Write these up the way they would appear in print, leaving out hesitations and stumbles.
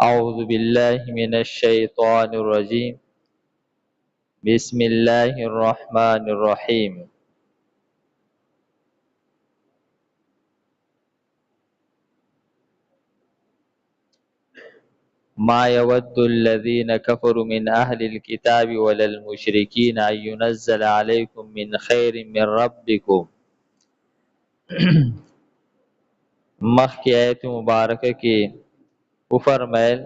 أعوذ بالله من الشيطان الرجيم. بسم الله الرحمن الرحيم. ما يود الذين كفروا من أهل الكتاب ولا المشركين أن ينزل عليكم من خير من ربكم. مخکې آیت مبارکه کې وفرمایل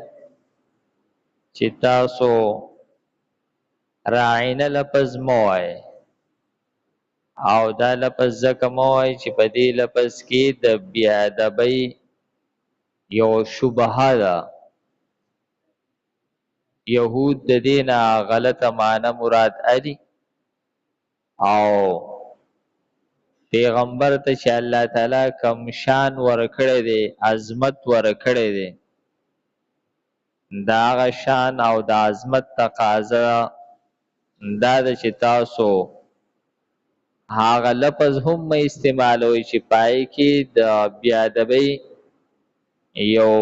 چې تاسو راعینه لفظ مو وایئ او دا لفظ ځکه مو وایئ چې په دې لفظ کې د بیادبۍ یو شبهه ده. یهود د دینه غلطه معنی مراد الی او پیغمبر ته چې الله تعالی کم شان ورکړی دی، عظمت ورکړی دی، دا هغه شان او د عظمت تقاضا دا ده چې تاسو هغه لفظ هم مه استعمالوئ چې پای کې د بیادبۍ یو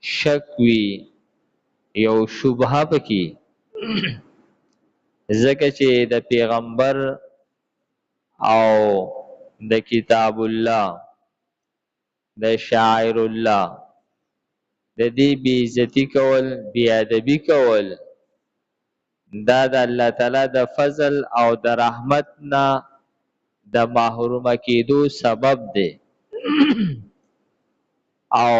شک وي، یو شبهه پکې. ځکه چې د پیغمبر او د کتاب الله د شاعر الله د دې بی عزتی کول، بی ادبی کول، دا د الله تعالی د فضل او د رحمت نه د محروم کېدو سبب دی. او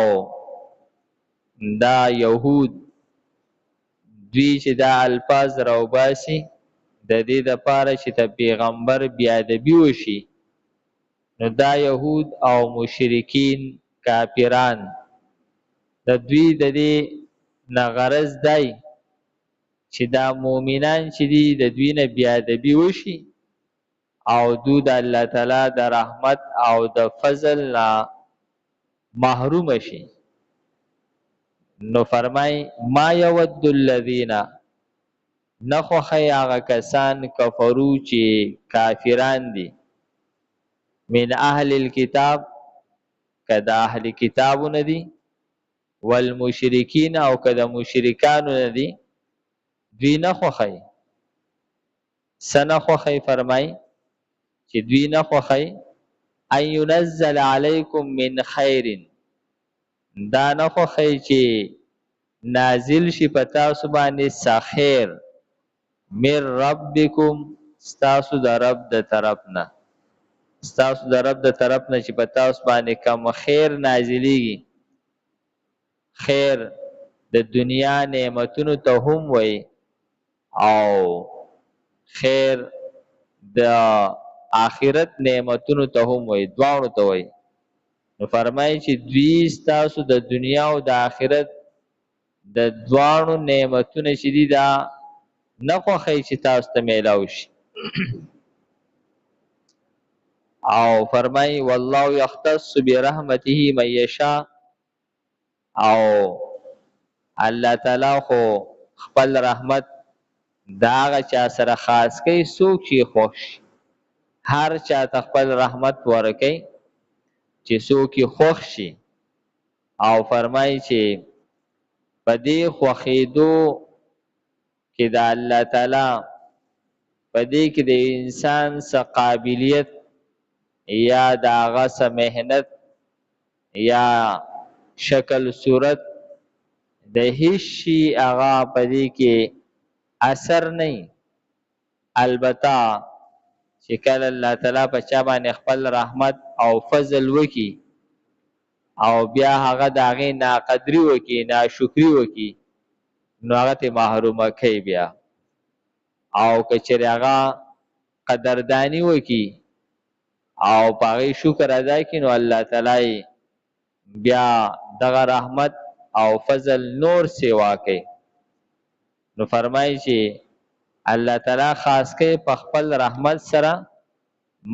دا یهود دوی چې دا الفاظ راوباسي د دې دپاره چې د پیغمبر بی ادبی وشي، نو دا یهود او مشرکین کافران د دوی د دې نه غرض دی چې دا مؤمنان چې دي د دوی نه بی ادبی وشي او دو د الله تعالی د رحمت او د فضل نه محروم شي. نو فرمای ما یود الذین، نخوخی هغه کسان کفرو چې کافران دي، من اهل الكتاب که د اهل کتابو نه دي، والمشرکین او که د مشرکانو نه دي، دوی نخوخی. څه نخوخی؟ فرمای چې دوی نخوخی ان ينزل علیکم من خیر، دا نخوخی چې نازل شي په تاسو باندې څه خیر، من ربکم، ستاسو د رب د طرف نه، ستاسو د رب د طرف نه چې په تاسو باندې کوم خیر نازلیږي. خیر د دنیا نعمتونو ته هم وای او خیر د آخرت نعمتونو ته هم وای، دواړو ته وای. نو فرمایي چې دوی ستاسو د دنیا او د آخرت د دواړو نعمتونه چې دي دا نه خوښوي چې تاسو ته میلاو شي. او فرمایي والله یختص برحمته من یشاء، او الله تعالی خو خپل رحمت دا هغه چا سره خاص کوي څوک چې خوښ شي. هر چا ته خپل رحمت ورکوي چې څوک یې خوښ شي. او فرمایي چې په دې خوښېدو کې د الله تعالی په دې کې د انسان څه قابلیت یا د هغه څه محنت یا شکل صورت د هیڅ شي هغه په دې کې اثر نه. البته چې کله الله تعالی په چا باندې خپل رحمت او فضل وکي او بیا هغه د هغې ناقدري وکي، ناشکري وکي، نو هغه ته محرومه کوي بیا. او که چېرې هغه قدرداني وکي او په هغې شکر ادا کړي، نو الله تعالی بیا دغه رحمت او فضل نور سیوا کوي. نو فرمایي چې الله تعالی خاص کوي په خپل رحمت سره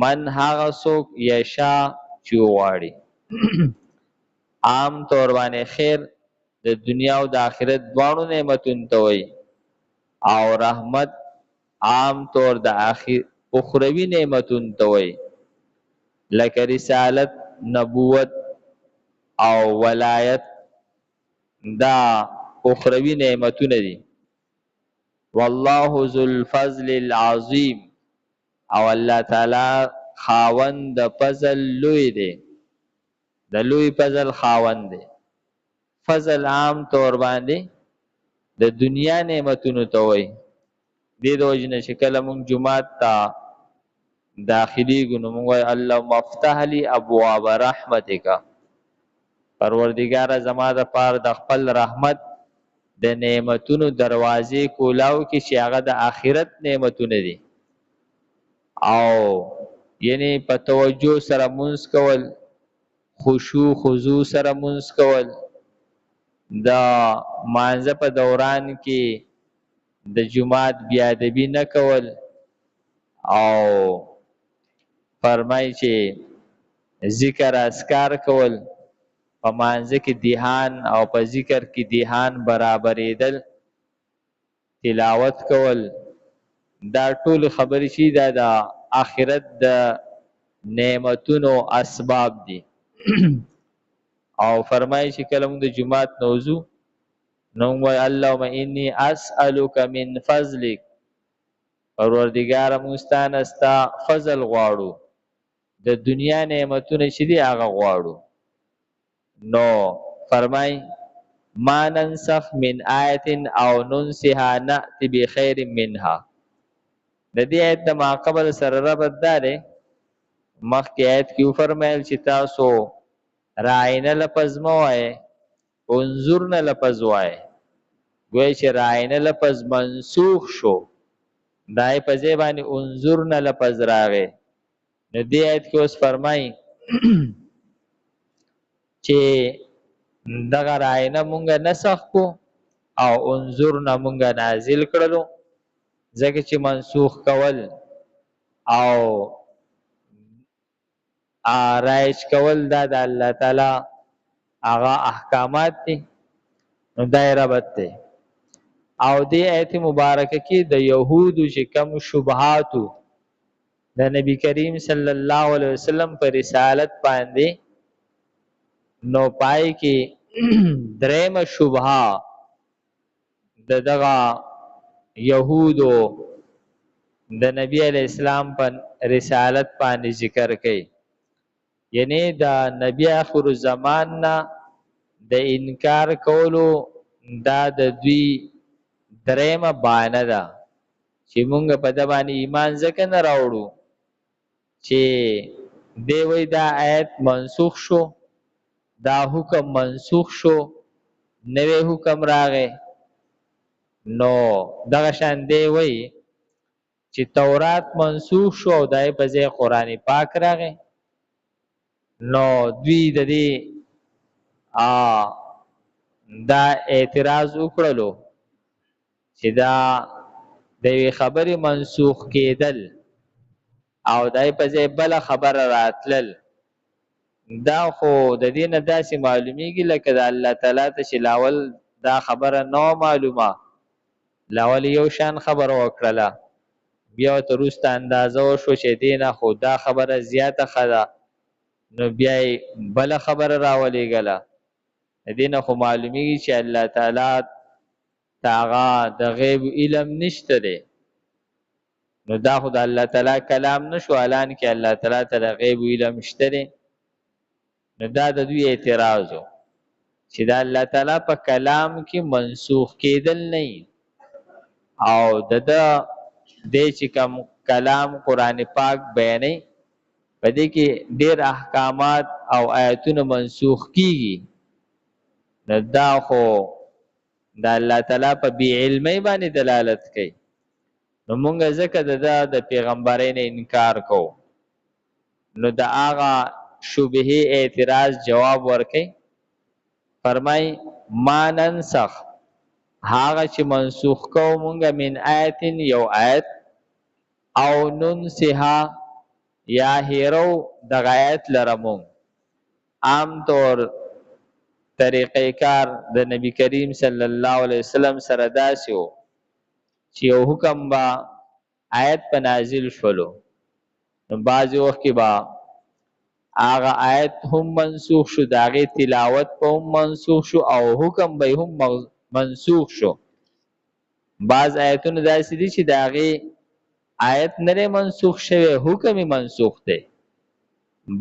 من هغه څوک یشا چې وغواړي. عام طور باندې خیر د دنیا او د آخرت دواړو نعمتونو ته وایي، او رحمت عام طور د اخروي نعمتونو ته وایي، لکه رسالت، نبوت او ولایت. دا اخروی نعمتونه دي. والله ذو الفضل العظیم، او الله تعالی خاوند د فضل لوی دی، د لوی فضل خاوند دی. فضل عام طور باندې د دنیا نعمتونو ته وایي. دې د وجې نه چې کله مونږ جومات ته داخلیږو نو مونږ وایو اللهم افتح لي ابواب رحمتک، پروردګاره زما دپاره د خپل رحمت د نعمتونو دروازې کولاو کې چې هغه د آخرت نعمتونه دي. او یعنی په توجه سره مونځ کول، خشوع خضوع سره مونځ کول، د مانځه په دوران کې د جماعت بیادبي نه کول، او فرمای چې ذکر اذکار کول، په مانځه کې دیهان او په ذکر کې دیهان برابرېدل، تلاوت کول، دا ټول خبرې چې دا د آخرت د نعمتونو اسباب دي. او فرمایي چې کله موږ د جماعت نه وځو نو موږ وایو اللهم انی اسألک من فضلک، پروردګاره موږ ستا نه ستا فضل غواړو، د دنیا نعمتونه چې دي هغه غواړو. نو فرمای ما ننسخ من آیت او ننسها نأتی بخیر منها. د دې آیت د ماقبل سره ربط دا دی، مخکې آیت کې وفرمایل چې تاسو راینا لفظ مه وایئ، انظرنا لفظ وایئ. گویا چې راینا لفظ منسوخ شو، دای په ځای باندې انظرنا لفظ راغی. نو دې آیت کې اوس فرمایي چې دغه راینا مونږه نسخ کو او انظرنا مونږه نازل کړلو، ځکه چې منسوخ کول او رایج کول دا د الله تعالی هغه احکامات دي، نو دا یې ربط دی. او دې آیت مبارکه کې د یهودو چې کوم شبهاتو د نبی کریم صلی الله علیه وسلم په رسالت باندې، نو پای کې درېمه شبهه د دغه یهودو د نبی علیہ السلام په رسالت باندې ذکر کړي. یعنی د نبی آخر الزمان نه د انکار کولو دا د دوی درېمه بانه ده چې مونږ په ده باندې ایمان ځکه نه راوړو چې دی وایي دا آیت منسوخ شو، دا حکم منسوخ شو، نوی حکم راغی. نو دغه شان دی وایي چې تورات منسوخ شو او دای په ځای قرآن پاک راغی. نو دوی د دې دا اعتراض وکړلو چې دا د یوې خبرې منسوخ کېدل او دای په ځای بله خبره راتلل، دا خو د دې نه داسې معلومیږي لکه د الله تعالی ته چې لاول دا خبره نه معلومه، لاول یو شان خبره وکړله، بیا ورته وروسته اندازه وشو چې دې نه خو دا خبره زیاته ښه ده، نو بیا یې بله خبره راولېږله. د دې نه خو معلومیږي چې الله تعالی ته هغه د غیب علم نشته دی. نو دا خو د الله تعالی کلام نشو، الان کې الله تعالی ته د غیب علم شته دی. نو دا د دوی اعتراض و چې د الله تعالی په کلام کې منسوخ کېدل نه، او د دې چې کوم کلام قرآن پاک بیانوي په دې کې ډېر احکامات او آیتونه منسوخ کیږي. نو دا خو د الله تعالی په بې علمۍ باندې دلالت کوي. نو مونږ ځکه د پیغمبرۍ نه انکار کوو. نو د هغه شبهې اعتراض جواب ورکوي، فرمای ما ننسخ، هغه چې منسوخ کوو مونږه من آیت یو آیت، او ننسها یا هیرو دغه آیت لره مونږ. عام طور طریقه کار د نبی کریم صلی الله علیه وسلم سره داسې و چې یو حکم با آیت په نازل شولو، نو بعضې وخت کې به هغه آیت هم منسوخ شو، د هغې تلاوت به هم منسوخ شو، او حکم به هم منسوخ شو. بعض آیتونه داسې دي چې د هغې آیت نه منسوخ شوی، حکم یې منسوخ دی.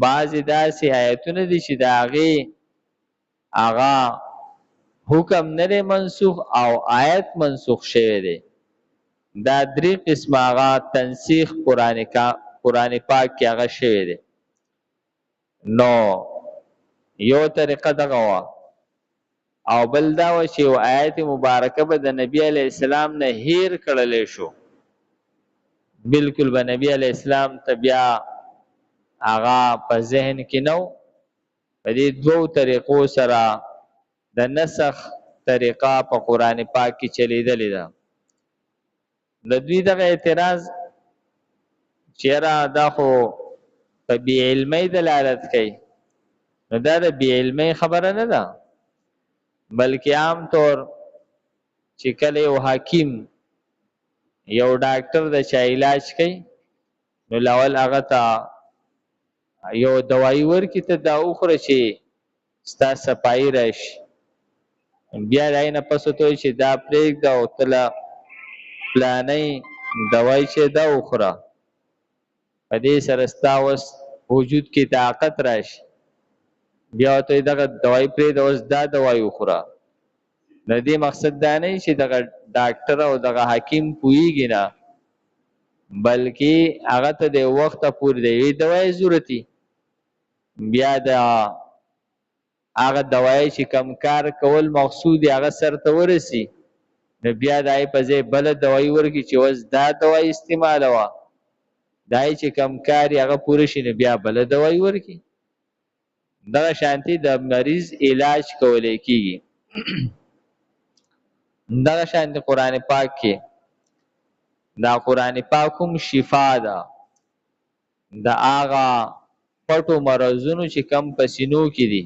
بعضې داسې آیتونه دي چې د هغې هغه حکم نه منسوخ او آیت منسوخ شوی دی. دا درې قسمه هغه تنسیخ قرآن پاک کې هغه شوی دی. نو یو طریقه دغه وه، او بل دا و چې یو آیت مبارکه به د نبی علیه السلام نه هیر کړلی شو، بالکل به نبی علیه السلام ته بیا هغه په ذهن کې نه و. په دې دوو طریقو سره د نسخ طریقه په قرآن پاک کې چلیدلې ده. د دوی دغه اعتراض چې یاره دا خو په بې علمۍ دلالت کوي، نو دا د بې علمۍ خبره نه ده، بلکې عام طور چې کله یو حکیم یو ډاکټر د چا علاج کوي، نو لاول هغه ته یو دوايي ورکړي، ته دا وخوره چې ستا صفایي راشي. بیا د هغې نه پس ورته وایي چې دا پرېږده او ته له فلانۍ دوايي چې دا وخوره، په دې سره ستا اوس وجود کې طاقت راشي. بیا ورته وایي دغه دوايي پرېږده، اوس دا دوايي وخوره. د دې مقصد دا نه چې دغه ډاکټر او دغه حکیم پوهېږي نه، بلکې هغه ته د وخته پورې د یوې دوايي ضرورت وي. بیا د هغه دوايي چې کم کار کول مقصود یې هغه سرته ورسي، نو بیا د هغې په ځای بله دوايي ورکړي چې اوس دا دوايي استعمالوه، د هغې چې کم کار یې هغه پوره شي، نو بیا بله دوايي ورکړي. دغه شانتي د مریض علاج کولی کېږي. دغه شانتي قرآن پاک کې دا قرآن پاک هم شفا ده د هغه پټو مرضونو چې کم په سینو کې دي،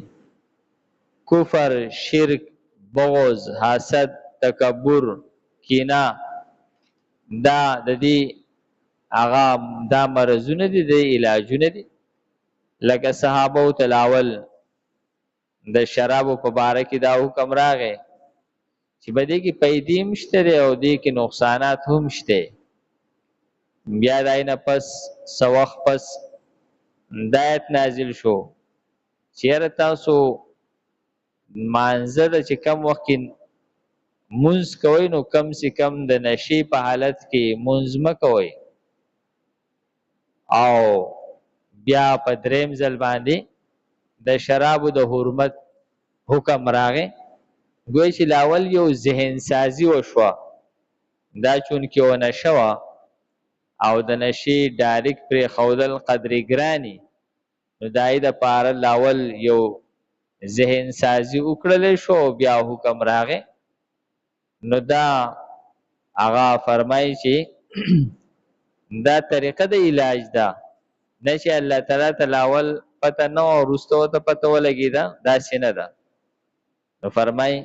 کفر، شرک، بغض، حسد، تکبر، کینه. دا د دې هغه دا مرضونه دي، د علاجونه دي. لکه صحابه تلاول د شرابو په باره کې دا حکم راغی چې په دې کې پیدې هم شته دی او دې کې نقصانات هم شته. بیا د هغې نه پس څه وخت پس دا آیت نازل شو چې یاره تاسو مانځه ده چې کم وخت کې مونځ کوئ، نو کم سے کم د نشې په حالت کې مونځ مه کوئ. او بیا په دریم ځل باندې د شرابو د حرمت حکم راغی. گوی چې لاول یو ذهن سازی وشوه، دا چونکې یو نشه وه او د نشې ډایرک پرېښودل قدرې ګراني، نو د هغې دپاره لاول یو ذهن سازی وکړلی شو او بیا حکم راغی. نو دا هغه فرمایي چې دا طریقه د علاج ده، نه چې الله تعالی ته لاول پته نه وه وروسته ورته پته ولګېده، داسې نه ده. نو فرمایي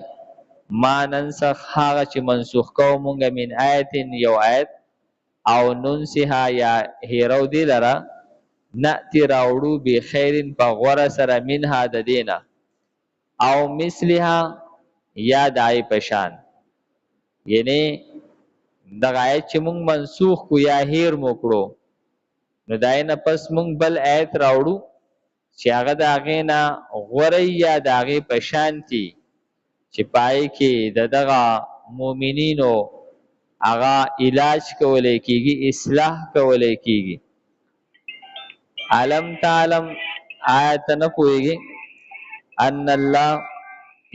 ما ننسخ هغه چې منسوخ کوو مونږه من آیت یو آیت، او ننسها یا هیرو دی لره، نأتی راوړو بخیر په غوره سره منها د دینه، او مثلها یا د هغې په شان. یعنی دغه آیت چې مونږ منسوخ کو یا هیر مو کړو، نو د هغې نه پس مونږ بل آیت راوړو چې هغه د هغې نه غوره یا د هغې په شانتي، چې په هغې کې د دغه مؤمنینو هغه علاج کولی کېږي، اصلاح کولی کېږي. علم تعلم، آیا ته نه پوهېږې ان الله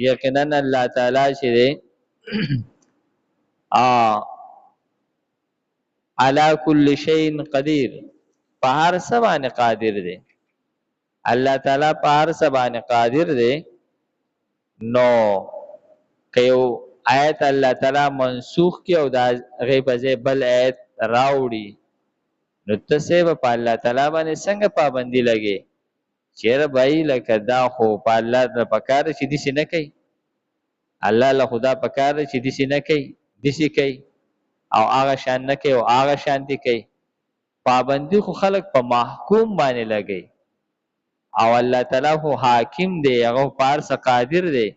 یقینا الله تعالی چې دی علی کل شیء قدیر، په هر څه باندې قادر دی. الله تعالی په هر څه باندې قادر دی. نو که یو آیت الله تعالی منسوخ کی او د هغې په ځای بل آیت راوړي، نو ته به په الله تعالی باندې څنګه پابندي لګې چې یاره بھائی لکه دا خو په الله نه پکار چې داسې نه کوي، الله له خدا پکار چې داسې نه کوي، داسې کوي، او هغه شان نه کوي او هغه شانتي کوي. پابندي خو خلک په محکوم باندې لګي، او الله تعالی خو حاکم دی، هغه په هر څه قادر دی.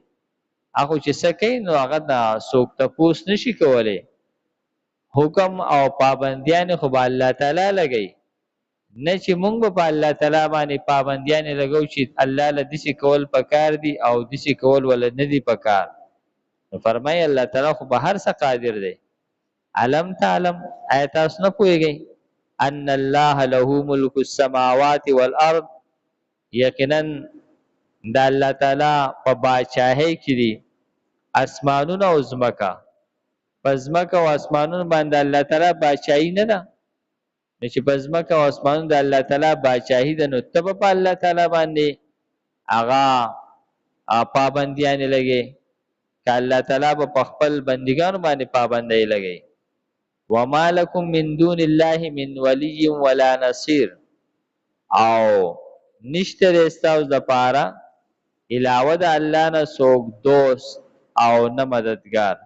هغه چې څه کوي نو هغه د څوک تپوس نشي کولی. حکم او پابندیان خو به الله تعالی لګي، نه چې مونږ به په الله تعالی باندې پابندیان لګو چې الله له دسی کول پکار دي او دسی کول ول نه دي پکار. نو فرمای الله تعالی خو به هر څه قادر دی. علم تعلم آیات تاسو نه پوهیږئ ان الله له ملک السماوات والارض، یقینا د الله تعالی په بادشاہي کې دي اسمانونه او ځمکه. په ځمکه او اسمانونو باندې الله تعالی بادشاہي نه ده، نو چې په ځمکه او اسمانونو د الله تعالی بادشاہي ده نو ته په الله تعالی باندې هغه پابندیان لګي که الله تعالی په خپل بندګانو باندې پابندۍ لګي. وما لكم من دون الله من ولي ولا نصير، او نشته د استاوس د پاره علاوه د الله نه څوک دوست او نه مددگار.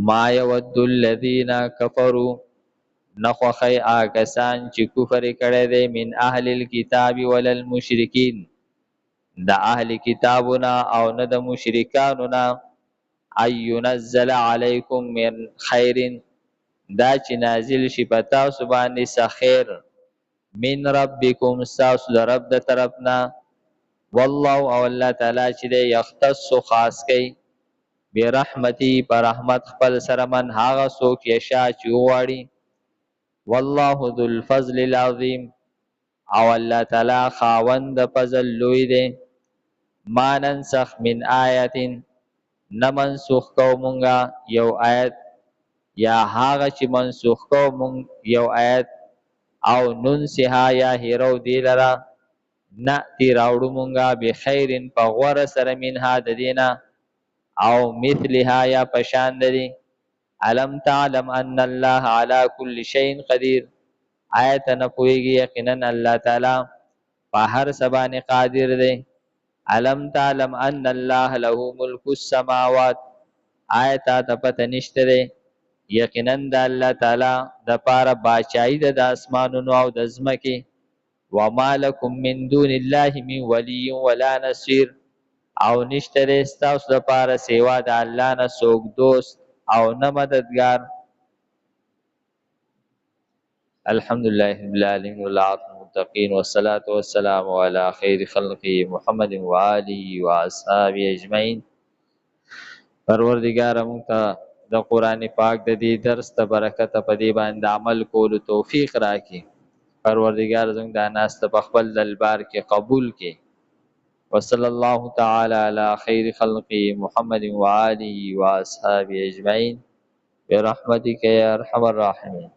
ما یود الذین کفروا، نخوخی آکسان چې کفر کړی دی من اهل الكتاب ولا المشرکین، د اهل کتابنا او نه د مشرکاننا، اينزل علیکم من خیر، دا چې نازل شي په تاسو باندې څه خیر، من ربکم ستاسو د رب د طرفنا، والله او الله تعالی چې دی یختص خاص کوي برحمتی پر رحمت خپل سره من هغه څوک یشا چې وغواړي، والله ذو الفضل العظیم او الله تعالی خاوند د فضل لوی دی. ما ننسخ من آیت، نه منسوخ کو مونږه یو آیت، یا هغه چې منسوخ کو مونږ یو آیت، او ننسها یا هیرو دی لرا، نأتی راوړو مونږه بخیرن په غوره سره منها د دینا، او مثلها یا پشان دی. علم تعلم ان الله على كل شيء قدير، آیت نه پوهیږي یقینا الله تعالی په هر څه باندې قادر دی. علم تعلم ان الله له ملک السماوات، آیت ته پته نشته دی یقینا د الله تعالی د پاره بادشاہي د اسمانونو او د ځمکې. وما لكم من دون الله من ولي ولا نصير، او نشته دی ستاسو د پاره سیوا د الله نه څوک دوست او نه مددگار. الحمدلله رب العالمین والعاقبۃ للمتقین والصلاة والسلام علی خیر خلقه محمد وآله واصحابه اجمعین. پروردگار موږ ته د قرآن پاک د دې درس ته برکت په دې باندې عمل کولو توفیق راکړي. پروردگار زموږ دا ناست په خپل دربار کې قبول کړي. وصلی الله تعالی علی خیر خلقه محمد وآله واصحابه اجمعین برحمتک یا ارحم الراحمین.